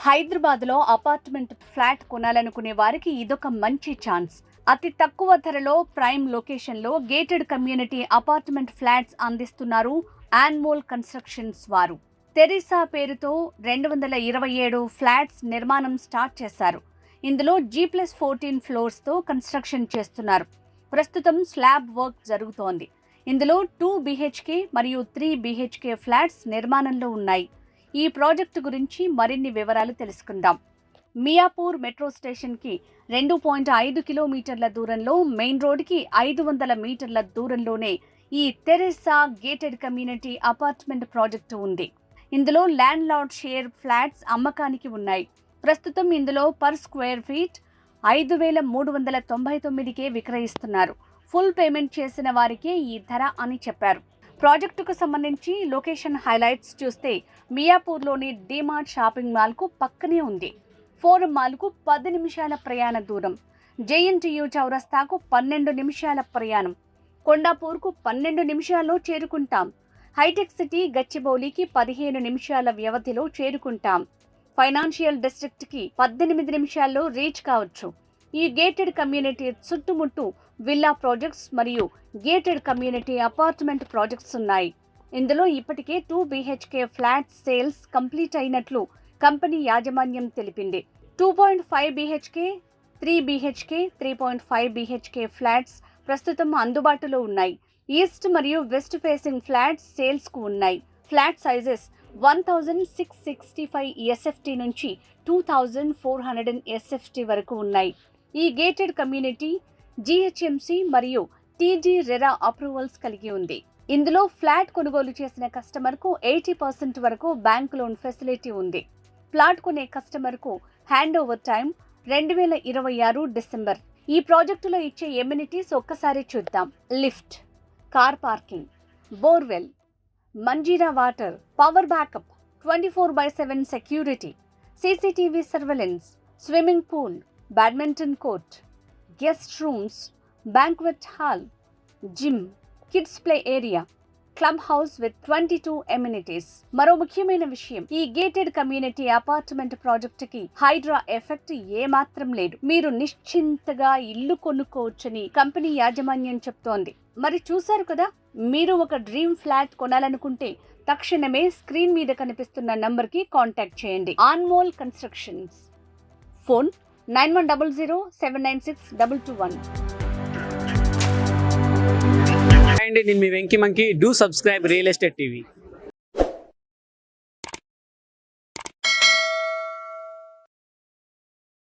హైదరాబాద్లో apartment flat కొనాలనుకునే వారికి ఇదొక మంచి ఛాన్స్. అతి తక్కువ ధరలో ప్రైమ్ లొకేషన్లో గేటెడ్ కమ్యూనిటీ అపార్ట్మెంట్ ఫ్లాట్స్ అందిస్తున్నారు ఆన్మోల్ కన్స్ట్రక్షన్స్ వారు. తెరిసా పేరుతో 227 ఫ్లాట్స్ నిర్మాణం స్టార్ట్ చేశారు. ఇందులో G+14 ఫ్లోర్స్తో కన్స్ట్రక్షన్ చేస్తున్నారు. ప్రస్తుతం స్లాబ్ వర్క్ జరుగుతోంది. ఇందులో 2 BHK మరియు 3 BHK ఫ్లాట్స్ నిర్మాణంలో ఉన్నాయి. ఈ ప్రాజెక్టు గురించి మరిన్ని వివరాలు తెలుసుకుందాం. మియాపూర్ మెట్రో స్టేషన్కి 2.5 కిలోమీటర్ల దూరంలో, మెయిన్ రోడ్కి 500 మీటర్ల దూరంలోనే ఈ Teresa gated community apartment project ఉంది. ఇందులో ల్యాండ్ లార్డ్ షేర్ ఫ్లాట్స్ అమ్మకానికి ఉన్నాయి. ప్రస్తుతం ఇందులో పర్ స్క్వేర్ ఫీట్ 5,399కే విక్రయిస్తున్నారు. ఫుల్ పేమెంట్ చేసిన వారికే ఈ ధర అని చెప్పారు. ప్రాజెక్టుకు సంబంధించి లొకేషన్ హైలైట్స్ చూస్తే మియాపూర్లోని డిమార్ట్ షాపింగ్ మాల్కు పక్కనే ఉంది. ఫోరం మాల్కు 10 నిమిషాల ప్రయాణ దూరం, JNTU చౌరస్తాకు 12 నిమిషాల ప్రయాణం, కొండాపూర్కు 12 నిమిషాల్లో చేరుకుంటాం. హైటెక్ సిటీ గచ్చిబౌలికి 15 నిమిషాల వ్యవధిలో చేరుకుంటాం. ఫైనాన్షియల్ డిస్ట్రిక్ట్కి 18 నిమిషాల్లో రీచ్ కావచ్చు. ఈ గేటెడ్ కమ్యూనిటీ చుట్టుముట్టు విల్లా ప్రాజెక్ట్స్ మరియు గేటెడ్ కమ్యూనిటీ అపార్ట్మెంట్ ప్రాజెక్ట్స్ ఉన్నాయి. ఇందులో ఇప్పటికే 2 BHK ఫ్లాట్ సేల్స్ కంప్లీట్ అయినట్లు కంపెనీ యాజమాన్యం తెలిపింది. 2.5 BHK, 3 BHK, 3.5 BHK ఫ్లాట్స్ ప్రస్తుతం అందుబాటులో ఉన్నాయి. ఈస్ట్ మరియు వెస్ట్ ఫేసింగ్ ఫ్లాట్స్ సేల్స్కు ఉన్నాయి. ఫ్లాట్ సైజెస్ 1,665 SFT నుంచి 2,400 SFT వరకు ఉన్నాయి. ఈ గేటెడ్ కమ్యూనిటీ GHMC మరియు TG రెరా అప్రూవల్స్ కలిగి ఉంది. ఇందులో ఫ్లాట్ కొనుగోలు చేసిన కస్టమర్కు 80% వరకు బ్యాంక్ లోన్ ఫెసిలిటీ ఉంది. ఫ్లాట్ కొనే కస్టమర్కు హ్యాండ్ ఓవర్ టైం 2026 డిసెంబర్. ఈ ప్రాజెక్టులో ఇచ్చే ఎమ్యూనిటీస్ ఒక్కసారి చూద్దాం. Lift, car parking, borewell, Manjira water, power backup, 24/7 security, CCTV surveillance, swimming pool, badminton court, guest rooms, banquet hall, gym, kids play area, club house with 22 amenities. మరో ముఖ్యమైన విషయం, ఈ gated community apartment project కి Hydraa effect ఏమాత్రం లేదు. మీరు నిశ్చింతగా ఇల్లు కొనుక్కోవచ్చని కంపెనీ యాజమాన్యం చెప్తోంది. మరి చూశారు కదా, మీరు ఒక డ్రీమ్ ఫ్లాట్ కొనాలనుకుంటే తక్షణమే స్క్రీన్ మీద కనిపిస్తున్న నంబర్కి కాంటాక్ట్ చేయండి. ఆన్మోల్ కన్స్ట్రక్షన్స్. ఫోన్ 9100796221. అండి, నేను మీ Venky monkey. Do subscribe real estate TV.